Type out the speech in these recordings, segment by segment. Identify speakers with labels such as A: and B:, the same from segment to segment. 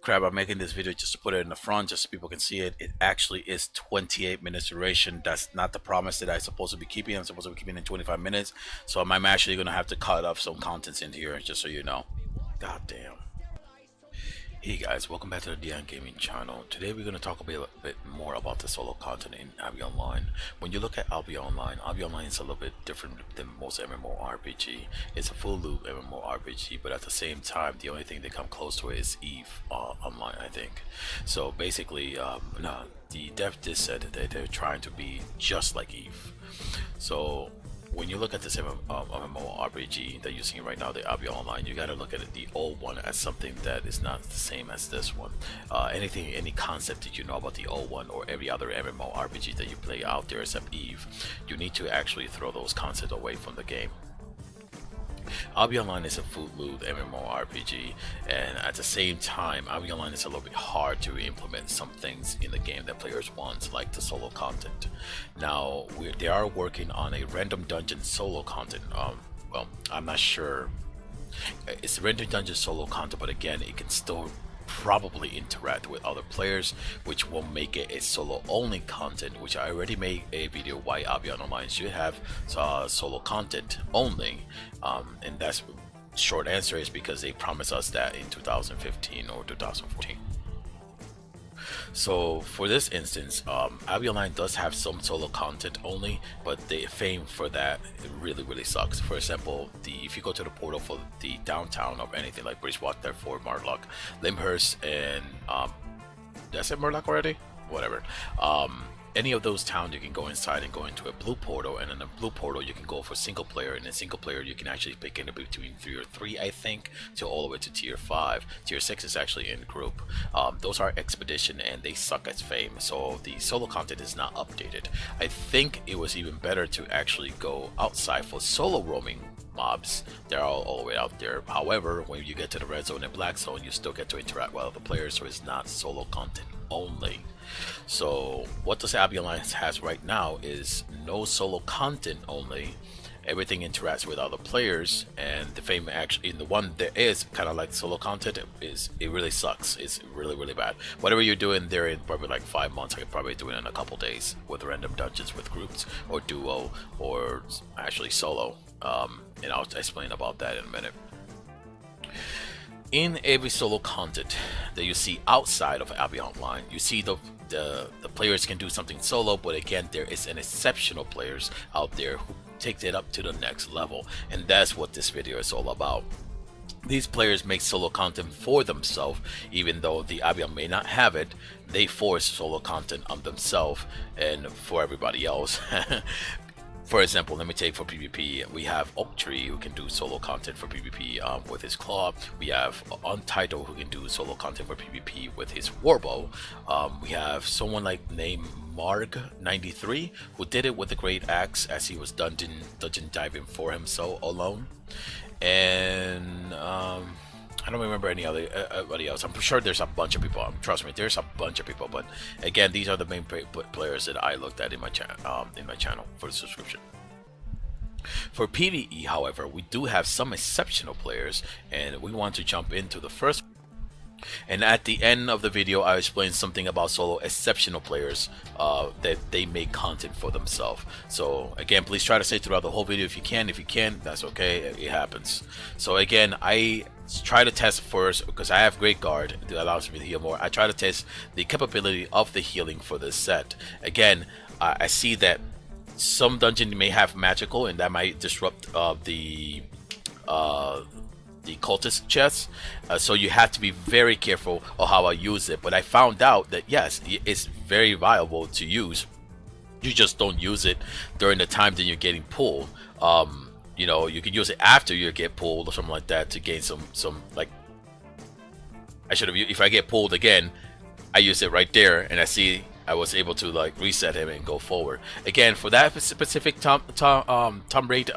A: crap, I'm making this video just to put it in the front just so people can see it. It actually is 28 minutes duration. That's not the promise that I'm supposed to be keeping. I'm supposed to be keeping it in 25 minutes. So I'm actually going to have to cut off some contents in here just so you know. God damn. Hey guys, welcome back to the Dion Gaming channel. Today we're going to talk a bit more about the solo content in Albion Online. When you look at Albion Online is a little bit different than most MMORPG. It's a full loop MMORPG, but at the same time, the only thing they come close to it is Eve Online, I think. So basically, no, the dev just said that they're trying to be just like Eve. So when you look at this MMORPG that you're seeing right now, the Albion Online, you got to look at it, the old one, as something that is not the same as this one. Any concept that you know about the old one or every other MMORPG that you play out there except Eve, you need to actually throw those concepts away from the game. Albion Online is a full loop MMORPG, and at the same time, Albion Online is a little bit hard to implement some things in the game that players want, like the solo content. Now, they are working on a random dungeon solo content. Well, I'm not sure. It's random dungeon solo content, but again, it can still probably interact with other players, which will make it a solo only content, which I already made a video why Albion Online should have solo content only, and that's short answer is because they promised us that in 2015 or 2014. So for this instance, Albion Online does have some solo content only, but the fame for that really sucks. For example, if you go to the portal for the downtown of anything like Bridgewater, Fort Marlock, Lyndhurst, and did I say Murloc already? Whatever. Any of those towns, you can go inside and go into a blue portal, and in the blue portal you can go for single player, and in single player you can actually pick in between 3 or 3, I think, to all the way to tier 5. Tier 6 is actually in group. Those are expedition and they suck at fame, so the solo content is not updated. I think it was even better to actually go outside for solo roaming mobs. They're all the way out there. However, when you get to the red zone and black zone, you still get to interact with other players, so it's not solo content only. So what the Albion Alliance has right now is no solo content only. Everything interacts with other players, and the fame actually in the one that is kind of like solo content it really sucks. It's really bad. Whatever you're doing there in probably like 5 months, I could probably do it in a couple days with random dungeons with groups or duo or actually solo. And I'll explain about that in a minute. In every solo content that you see outside of Albion Online, you see the players can do something solo, but again, there is an exceptional players out there who takes it up to the next level, and that's what this video is all about. These players make solo content for themselves, even though the Albion may not have it. They force solo content on themselves and for everybody else. For example, let me take for PvP, we have Oak Tree who can do solo content for PvP with his claw. We have Untitled who can do solo content for PvP with his warbow. We have someone like named Marg93 who did it with a great axe as he was dungeon diving for himself alone. And I don't remember anybody else. I'm sure there's a bunch of people. Trust me, there's a bunch of people. But again, these are the main players that I looked at in my channel for the subscription. For PvE, however, we do have some exceptional players, and we want to jump into the first. And at the end of the video, I explain something about solo exceptional players that they make content for themselves. So again, please try to stay throughout the whole video if you can. If you can, that's okay. It happens. So again, I try to test first because I have Great Guard that allows me to heal more. I try to test the capability of the healing for this set. Again, I see that some dungeon may have magical, and that might disrupt the cultist chest, so you have to be very careful of how I use it. But I found out that yes, it's very viable to use. You just don't use it during the time that you're getting pulled. You know, you can use it after you get pulled or something like that to gain some like, I should have, if I get pulled again, I use it right there, and I see I was able to like reset him and go forward again. For that specific Tom Raid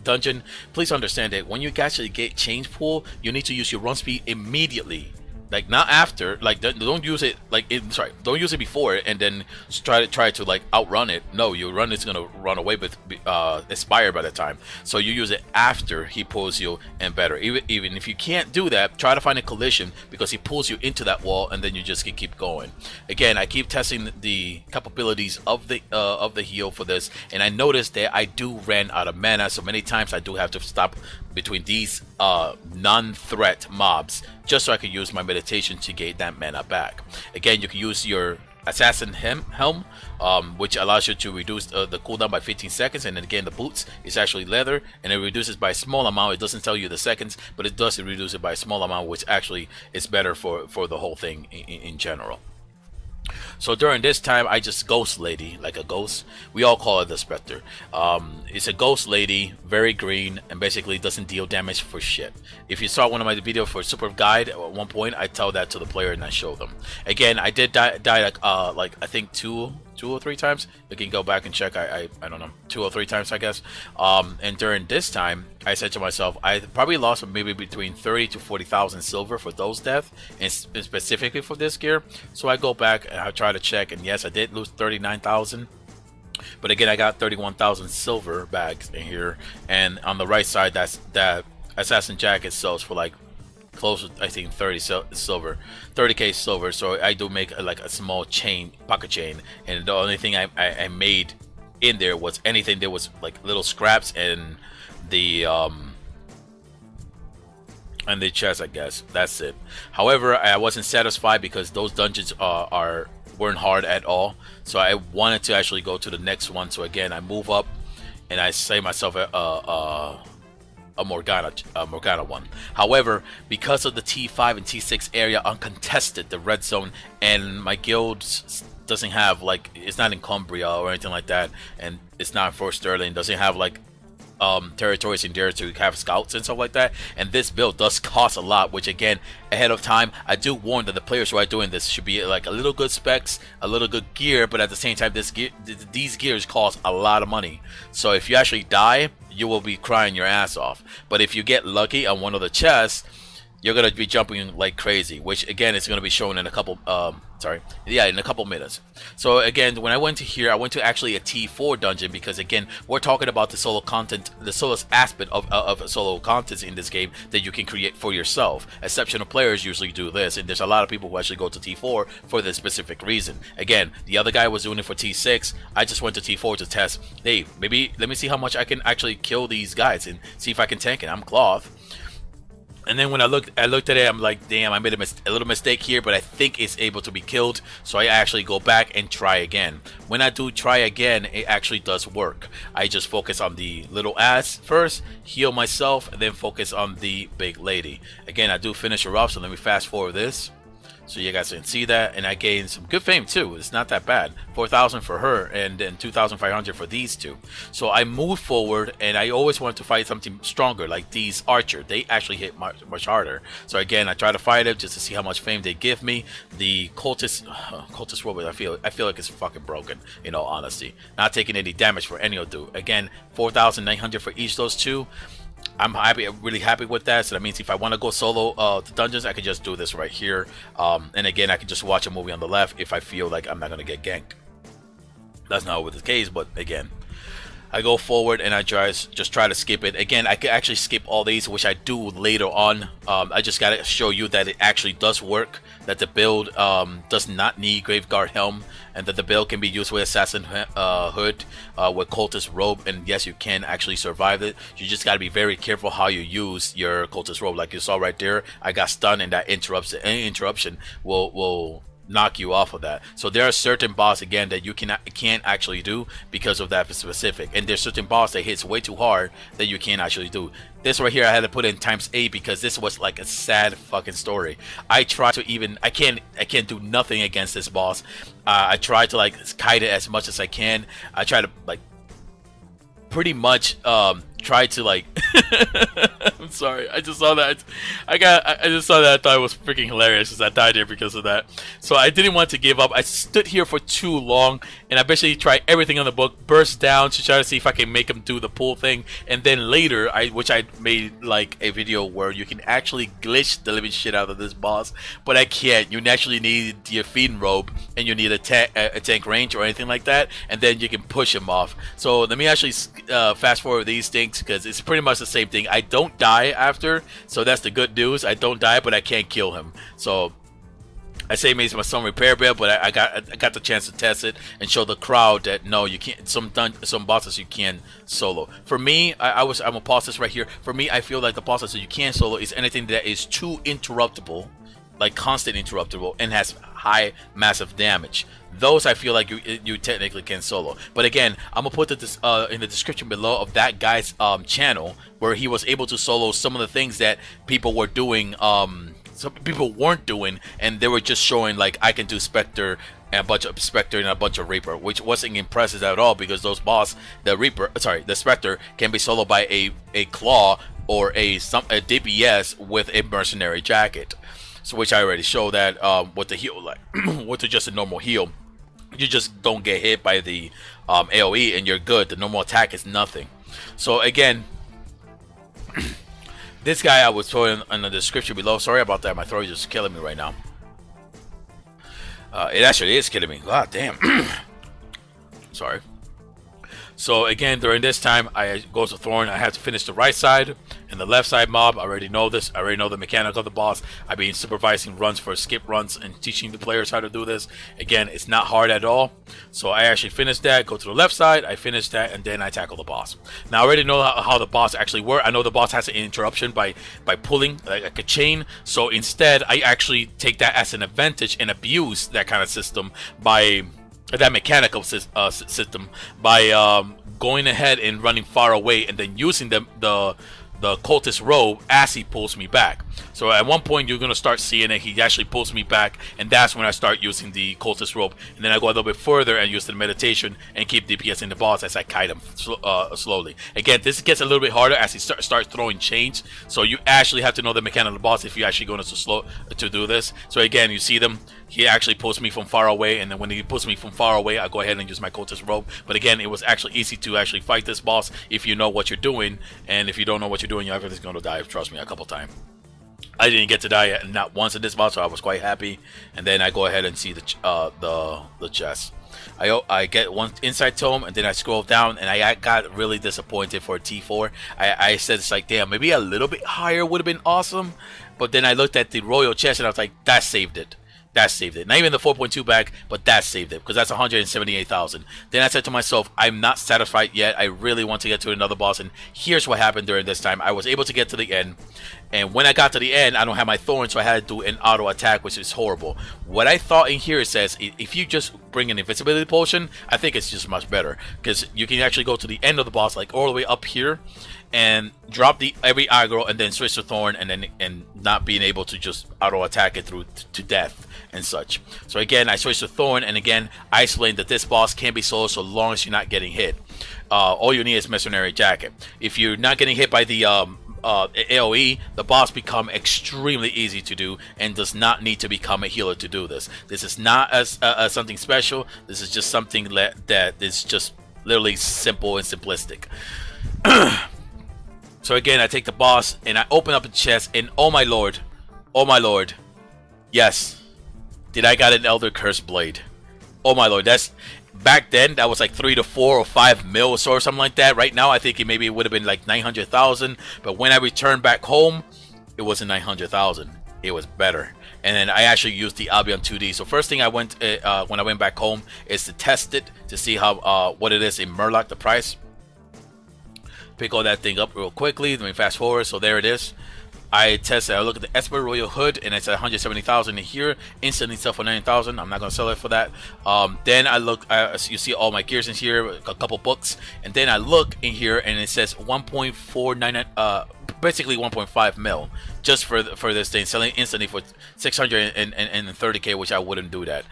A: dungeon, please understand that when you actually get change pool, you need to use your run speed immediately like not after, like don't use it like sorry, don't use it before and then try to like outrun it. No, your run is gonna run away with expire by the time. So you use it after he pulls you and better. Even if you can't do that, try to find a collision because he pulls you into that wall and then you just can keep going. Again, I keep testing the capabilities of the heal for this, and I noticed that I do ran out of mana, so many times I do have to stop between these non-threat mobs just so I can use my meditation to gain that mana back. Again, you can use your assassin helm, which allows you to reduce the cooldown by 15 seconds, and then again the boots is actually leather and it reduces by a small amount. It doesn't tell you the seconds, but it does reduce it by a small amount, which actually is better for the whole thing in general. So during this time, I just ghost lady, like a ghost. We all call it the Spectre. It's a ghost lady, very green, and basically doesn't deal damage for shit. If you saw one of my videos for Super Guide, at one point I tell that to the player and I show them. Again, I did die like I think two or three times. You can go back and check. I don't know, 2 or 3 times I guess. And during this time, I said to myself, I probably lost maybe between 30 to 40,000 silver for those deaths, and specifically for this gear. So I go back and I try to check, and yes, I did lose 39,000. But again, I got 31,000 silver bags in here, and on the right side, that assassin jacket sells for like close to, I think, 30k silver. So I do make like a small chain, pocket chain, and the only thing I made in there was anything. There was like little scraps and the chest, I guess. That's it. However, I wasn't satisfied because those dungeons weren't hard at all. So I wanted to actually go to the next one. So again, I move up and I say myself a Morgana one. However, because of the T5 and T6 area uncontested, the red zone, and my guild doesn't have like, it's not in Cumbria or anything like that, and it's not for Sterling, doesn't have like territories in there to have scouts and stuff like that, and this build does cost a lot, which again, ahead of time, I do warn that the players who are doing this should be like a little good specs, a little good gear, but at the same time, these gears cost a lot of money. So if you actually die, you will be crying your ass off. But if you get lucky on one of the chests, you're gonna be jumping like crazy, which again is gonna be shown in a couple in a couple minutes. So again, when I went to here, I went to actually a T4 dungeon because again, we're talking about the solo content, the solo aspect of solo content in this game that you can create for yourself. Exceptional players usually do this, and there's a lot of people who actually go to T4 for this specific reason. Again, the other guy was doing it for T6. I just went to T4 to test. Hey, maybe let me see how much I can actually kill these guys and see if I can tank it. I'm cloth. And then when I looked at it, I'm like, damn, I made a little mistake here, but I think it's able to be killed. So I actually go back and try again. When I do try again, it actually does work. I just focus on the little ass first, heal myself, and then focus on the big lady. Again, I do finish her off, so let me fast forward this, so you guys can see that, and I gained some good fame too. It's not that bad. 4,000 for her, and then 2,500 for these two. So I moved forward, and I always wanted to fight something stronger, like these archer. They actually hit much harder. So again, I try to fight it just to see how much fame they give me. The cultist robot, I feel like it's fucking broken. In all honesty, not taking any damage for any of them. Again, 4,900 for each of those two. I'm really happy with that. So that means if I want to go solo to dungeons, I can just do this right here. And again, I can just watch a movie on the left if I feel like I'm not going to get ganked. That's not always the case, but again, I go forward and I just try to skip it. Again, I can actually skip all these, which I do later on. I just got to show you that it actually does work, that the build does not need Graveguard Helm, and that the build can be used with Assassin Hood, with Cultist Robe, and yes, you can actually survive it. You just got to be very careful how you use your Cultist Robe. Like you saw right there, I got stunned, and that any interruption will knock you off of that. So there are certain boss again that you can't actually do because of that specific, and there's certain boss that hits way too hard that you can't actually do. This right here I had to put in ×8 because this was like a sad fucking story. I tried to I can't do nothing against this boss. I tried to like kite it as much as I can. I try to like pretty much tried to like I'm sorry, I just saw that. I just saw that. I thought it was freaking hilarious because I died there because of that. So I didn't want to give up. I stood here for too long, and I basically tried everything on the book, burst down to try to see if I can make him do the pull thing. And then later, which I made like a video where you can actually glitch the living shit out of this boss, but I can't. You naturally need your feeding robe, and you need a tank range or anything like that, and then you can push him off. So let me actually fast forward these things because it's pretty much the same thing. I don't die after, so that's the good news. I don't die, but I can't kill him. So I say maybe some repair bit, but I got the chance to test it and show the crowd that no, you can't. Some bosses you can solo. For me, I'm gonna pause this right here. For me, I feel like the bosses that you can solo is anything that is too interruptible, like constant interruptible, and has high massive damage. Those I feel like you technically can solo. But again, I'm gonna put this in the description below of that guy's channel where he was able to solo some of the things that people were doing. Some people weren't doing, and they were just showing like I can do Spectre and a bunch of Spectre and a bunch of Reaper, which wasn't impressive at all because those boss, the Spectre can be soloed by a claw or a DPS with a mercenary jacket. So which I already showed that with the heal, like with just a normal heal, you just don't get hit by the AoE and you're good. The normal attack is nothing. So again, this guy I was throwing in the description below. Sorry about that. My throat is just killing me right now. It actually is killing me. God damn. Sorry. So again, during this time, I go to Thorn. I have to finish the right side and the left side mob. I already know this. I already know the mechanic of the boss. I've been supervising runs for skip runs and teaching the players how to do this. Again, it's not hard at all. So I actually finished that, go to the left side, I finish that, and then I tackle the boss. Now I already know how the boss actually works. I know the boss has an interruption by pulling like a chain. So instead, I actually take that as an advantage and abuse that kind of system by that mechanical system by going ahead and running far away and then using the cultist robe as he pulls me back. So at one point you're gonna start seeing it. He actually pulls me back, and that's when I start using the cultist robe. And then I go a little bit further and use the meditation and keep DPS in the boss as I kite him slowly. Again, this gets a little bit harder as he starts throwing chains. So you actually have to know the mechanic of the boss if you're actually going to do this. So again, you see them. He actually pulls me from far away, and then when he pulls me from far away, I go ahead and use my cultist robe. But again, it was actually easy to actually fight this boss if you know what you're doing. And if you don't know what you're doing, you're just going to die. Trust me, a couple times. I didn't get to die not once in this boss, so I was quite happy. And then I go ahead and see the chest. I get one inside tome, and then I scroll down, and I got really disappointed for T4. I said it's like, damn, maybe a little bit higher would have been awesome. But then I looked at the royal chest, and I was like, that saved it. That saved it. Not even the 4.2 back, but that saved it because that's 178,000. Then I said to myself, I'm not satisfied yet. I really want to get to another boss. And here's what happened during this time. I was able to get to the end. And when I got to the end, I don't have my thorn, so I had to do an auto attack, which is horrible. What I thought in here, it says, if you just bring an invincibility potion, I think it's just much better. Because you can actually go to the end of the boss, like all the way up here, and drop every aggro, and then switch to thorn, and not being able to just auto attack it through to death and such. So again, I switched to thorn, and again, I explained that this boss can be solo so long as you're not getting hit. All you need is mercenary jacket. If you're not getting hit by the AoE, the boss become extremely easy to do and does not need to become a healer to do this. This is not as something special. This is just something that is just literally simple and simplistic. So again, I take the boss and I open up the chest, and oh my lord, yes, did I got an Elder Curse blade? Oh my lord, that's back then that was like 3 to 4 or 5 mil or something like that. Right now I think it maybe would have been like 900,000, but when I returned back home, it wasn't 900,000. It was better. And then I actually used the Albion 2D. So first thing I went when I went back home is to test it to see how what it is in Murloc, the price. Pick all that thing up real quickly. Let me fast forward. So there it is. I tested. I look at the Esper Royal Hood, and it's at 170,000 in here. Instantly sell for 9,000. I'm not gonna sell it for that. Then I look. You see all my gears in here, a couple books, and then I look in here, and it says 1.49 basically 1.5 mil just for this thing, selling instantly for 630k, which I wouldn't do that.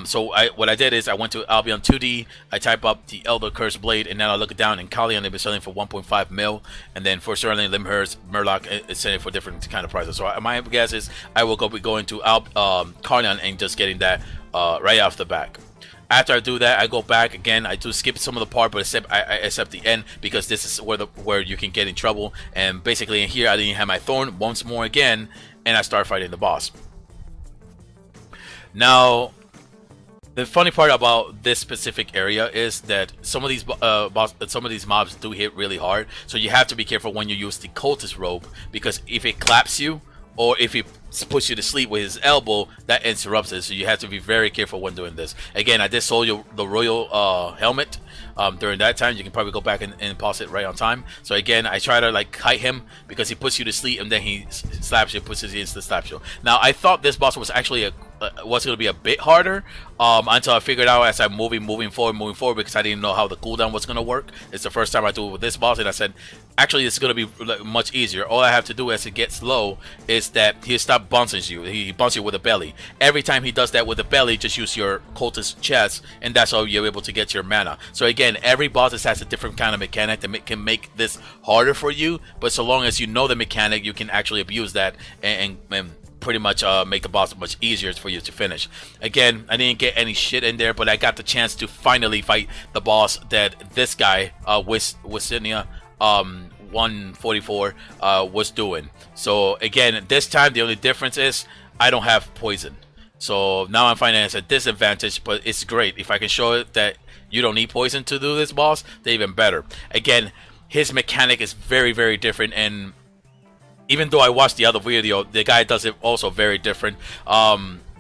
A: So what I did is I went to Albion 2D, I type up the Elder Curse Blade, and then I look it down, and Kalian they've been selling for 1.5 mil, and then for Sterling Limhurst, Murloc is selling for different kind of prices. So my guess is I will be going to Kalian and just getting that right off the back. After I do that, I go back again. I do skip some of the part, but except the end, because this is where you can get in trouble. And basically in here, I didn't have my thorn once more again, and I start fighting the boss. Now, the funny part about this specific area is that some of these mobs do hit really hard, so you have to be careful when you use the cultist robe, because if it claps you, or if he puts you to sleep with his elbow, that interrupts it. So you have to be very careful when doing this. Again, I did sold the royal helmet during that time. You can probably go back and pause it right on time. So again, I try to like kite him because he puts you to sleep and then he slaps you, puts you into the slap show. Now I thought this boss was actually was going to be a bit harder until I figured out as I'm moving forward, because I didn't know how the cooldown was going to work. It's the first time I do it with this boss, and I said, actually, it's going to be much easier. All I have to do as it gets low is that he stops bouncing you. He bounces you with a belly. Every time he does that with the belly, just use your cultist chest, and that's how you're able to get your mana. So again, every boss has a different kind of mechanic that can make this harder for you, but so long as you know the mechanic, you can actually abuse that and pretty much make the boss much easier for you to finish. Again, I didn't get any shit in there, but I got the chance to finally fight the boss that this guy, Wisnia 144, was doing. So again, this time the only difference is I don't have poison. So now I'm finding it's a disadvantage, but it's great. If I can show it that you don't need poison to do this boss, then even better. Again, his mechanic is very, very different, and even though I watched the other video, the guy does it also very different.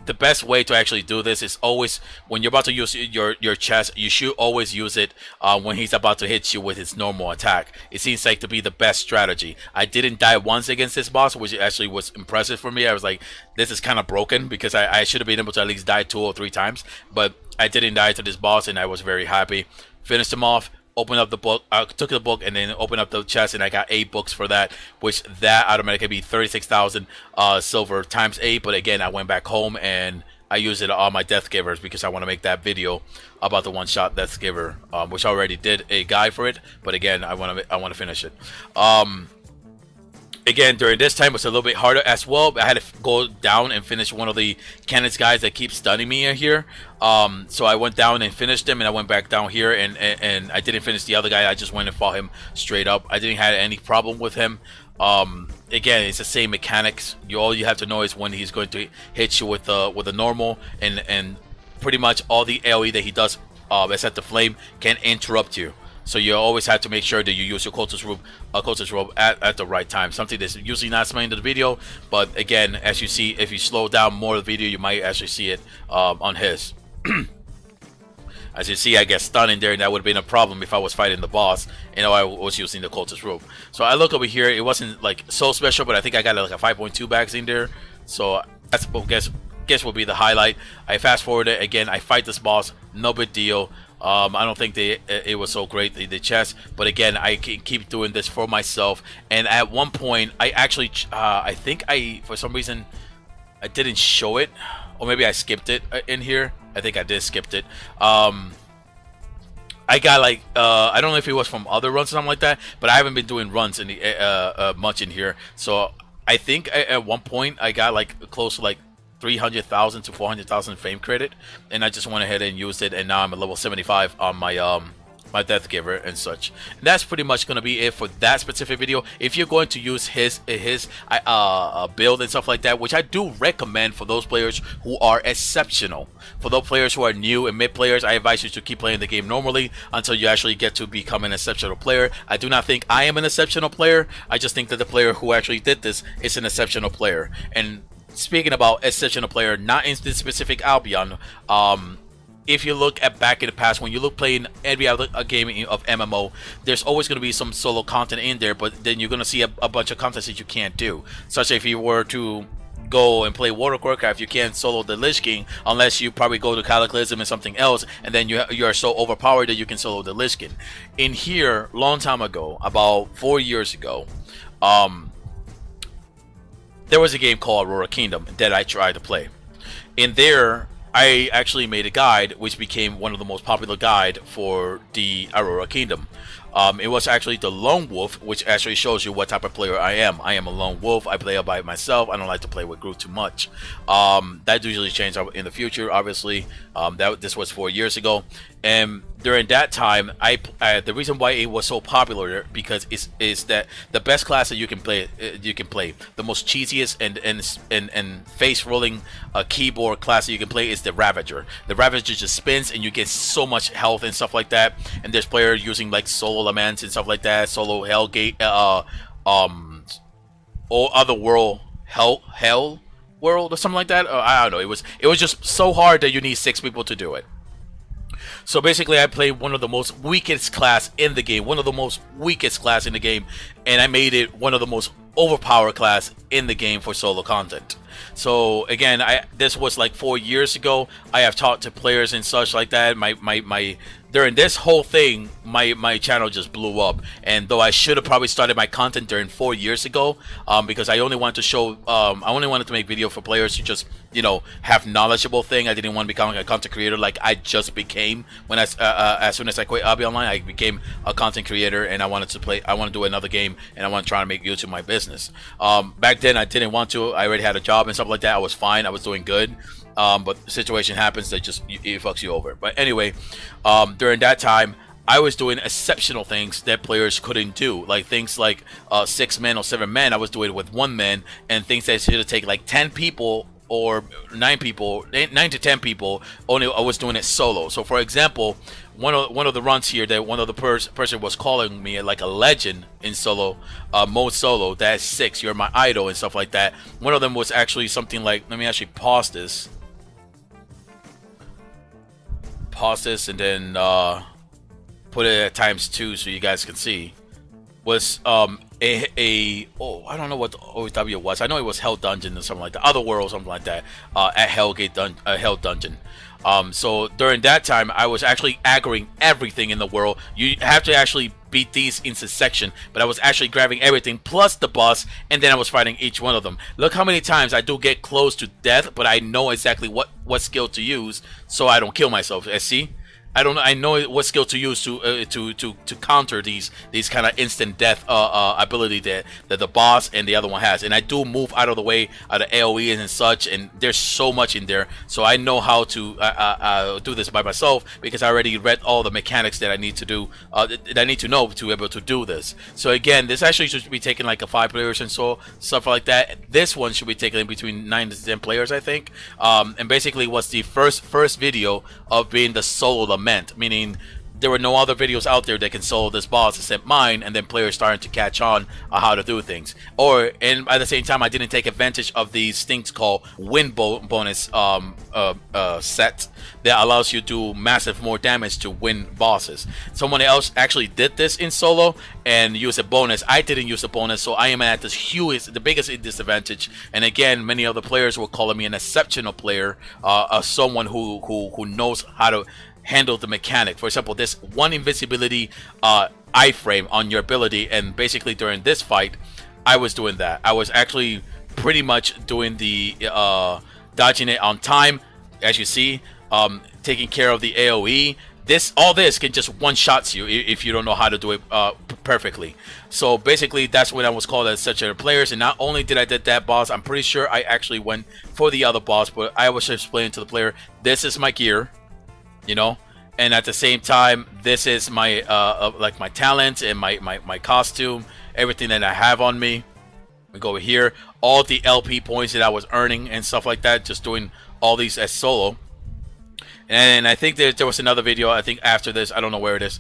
A: The best way to actually do this is always when you're about to use your chest, you should always use it when he's about to hit you with his normal attack. It seems like to be the best strategy. I didn't die once against this boss, which actually was impressive for me. I was like, this is kind of broken, because I should have been able to at least die 2 or 3 times, but I didn't die to this boss, and I was very happy. Finished him off. Open up the book, I took the book and then open up the chest, and I got 8 books for that, which that automatically be 36,000 silver times 8. But again, I went back home and I used it on my Death Givers because I want to make that video about the one-shot Death Giver, which I already did a guide for it. But again, I want to finish it. Again, during this time, it was a little bit harder as well. I had to go down and finish one of the cannons guys that keep stunning me in here. So I went down and finished him, and I went back down here, and I didn't finish the other guy. I just went and fought him straight up. I didn't have any problem with him. Again, it's the same mechanics. All you have to know is when he's going to hit you with a normal, and pretty much all the AoE that he does, except the flame, can interrupt you. So you always have to make sure that you use your cultist robe at the right time. Something that's usually not explained in the video, but again, as you see, if you slow down more of the video, you might actually see it on his. As you see, I get stunned in there, and that would have been a problem if I was fighting the boss. You know, I was using the cultist robe. So I look over here. It wasn't like so special, but I think I got like a 5.2 bags in there. So that's guess will be the highlight. I fast forward it again. I fight this boss. No big deal. I don't think it was so great, the chest, but again, I can keep doing this for myself. And at one point, I actually, I think for some reason, I didn't show it, or maybe I skipped it in here. I think I did skipped it. I got like, I don't know if it was from other runs or something like that, but I haven't been doing runs in the much in here. So I think at one point I got like close to like 300,000 to 400,000 fame credit, and I just went ahead and used it, and now I'm at level 75 on my my Death Giver and such. And that's pretty much going to be it for that specific video. If you're going to use his build and stuff like that, which I do recommend for those players who are exceptional. For those players who are new and mid players, I advise you to keep playing the game normally until you actually get to become an exceptional player. I do not think I am an exceptional player. I just think that the player who actually did this is an exceptional player. And speaking about exceptional player, not in this specific Albion, if you look at back in the past, when you look playing every other game of MMO, there's always going to be some solo content in there, but then you're going to see a bunch of content that you can't do. Such if you were to go and play World of Warcraft, you can't solo the Lich King unless you probably go to Cataclysm and something else, and then you are so overpowered that you can solo the Lich King. In here, long time ago, about 4 years ago, Um, there was a game called Aurora Kingdom that I tried to play. In there, I actually made a guide, which became one of the most popular guide for the Aurora Kingdom. It was actually the lone wolf, which actually shows you what type of player I am. I am a lone wolf. I play by myself. I don't like to play with group too much. That usually changes in the future, obviously. This was 4 years ago, and during that time, the reason why it was so popular because is that the best class that you can play the most cheesiest and face rolling keyboard class that you can play is the Ravager. The Ravager just spins and you get so much health and stuff like that. And there's players using like solo laments and stuff like that, solo Hellgate, or other world hell world or something like that. I don't know. It was just so hard that you need 6 people to do it. So basically, I played one of the most weakest class in the game, and I made it one of the most overpowered class in the game for solo content. So again, this was like 4 years ago. I have talked to players and such like that. My during this whole thing, my channel just blew up. And though I should have probably started my content during 4 years ago, because I only wanted to show, I only wanted to make video for players who just, you know, have knowledgeable thing. I didn't want to become a content creator like I just became when as soon as I quit Hobby Online. I became a content creator, and I wanted to do another game, and I want to try to make YouTube my business. Back then, I didn't want to. I already had a job and stuff like that. I was fine. I was doing good. But the situation happens that just it fucks you over. But anyway, during that time, I was doing exceptional things that players couldn't do, like things like 6 men or 7 men. I was doing it with 1 man, and things that should take like 10 people or 9 to 10 people. Only I was doing it solo. So for example, one of the runs here that one of the person was calling me like a legend in solo mode solo. That's 6. You're my idol and stuff like that. One of them was actually something like, let me actually pause this and then put it at ×2 so you guys can see. Was oh, I don't know what the OW was. I know it was Hell Dungeon or something like that, Other World or something like that, at Hell Dungeon. So during that time, I was actually aggroing everything in the world. You have to actually beat these into section, but I was actually grabbing everything plus the boss, and then I was fighting each one of them. Look how many times I do get close to death, but I know exactly what skill to use so I don't kill myself. See? I know what skill to use to counter these kind of instant death ability that the boss and the other one has, and I do move out of the way out of AOE and such, and there's so much in there, so I know how to do this by myself because I already read all the mechanics that I need to do, that I need to know to be able to do this. So again, this actually should be taking like a 5 players and so stuff like that. This one should be taken between 9 to 10 players, I think, and basically was the first video of being the solo lament, meaning there were no other videos out there that can solo this boss except mine, and then players starting to catch on how to do things. And at the same time, I didn't take advantage of these things called win bonus set that allows you to do massive more damage to win bosses. Someone else actually did this in solo and used a bonus. I didn't use a bonus, so I am at the biggest disadvantage. And again, many other players were calling me an exceptional player, someone who knows how to handle the mechanic. For example, this one invisibility iframe on your ability, and basically during this fight, I was doing that. I was actually pretty much doing the dodging it on time, as you see, taking care of the AOE. All this can just one-shots you if you don't know how to do it perfectly. So basically, that's when I was called as such a players. And not only did I did that boss, I'm pretty sure I actually went for the other boss, but I was explaining to the player, this is my gear, you know, and at the same time, this is my like my talent and my costume, everything that I have on me. We go over here, all the LP points that I was earning and stuff like that, just doing all these as solo. And I think there was another video, I think after this, I don't know where it is.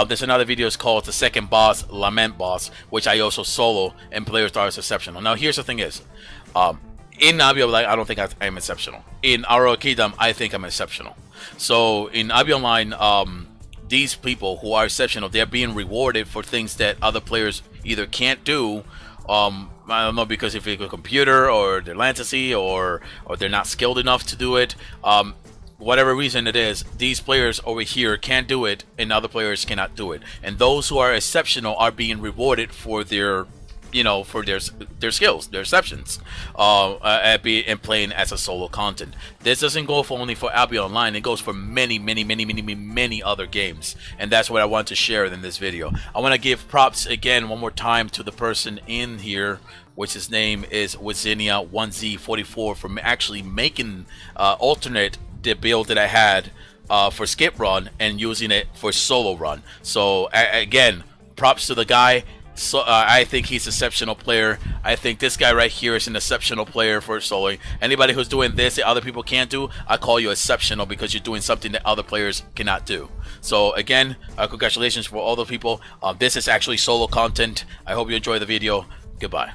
A: There's another video, it's called the second boss, Lament Boss, which I also solo, and players thought it was exceptional. Now here's the thing is, in Nabi, like, I don't think I'm exceptional. In Aurora Kingdom, I think I'm exceptional. So in Nabi Online, these people who are exceptional, they're being rewarded for things that other players either can't do. I don't know, because if it's a computer or they're Lantasy or they're not skilled enough to do it. Whatever reason it is, these players over here can do it and other players cannot do it. And those who are exceptional are being rewarded for their you know, for their skills, their exceptions, and playing as a solo content. This doesn't go for only for Albion Online. It goes for many other games, and that's what I want to share in this video. I want to give props again one more time to the person in here, which his name is Wazinia1Z44, for actually making alternate the build that I had for skip run and using it for solo run. So again, props to the guy. So I think he's an exceptional player. I think this guy right here is an exceptional player for soloing. Anybody who's doing this that other people can't do, I call you exceptional, because you're doing something that other players cannot do. So again, congratulations for all the people. This is actually solo content. I hope you enjoy the video. Goodbye.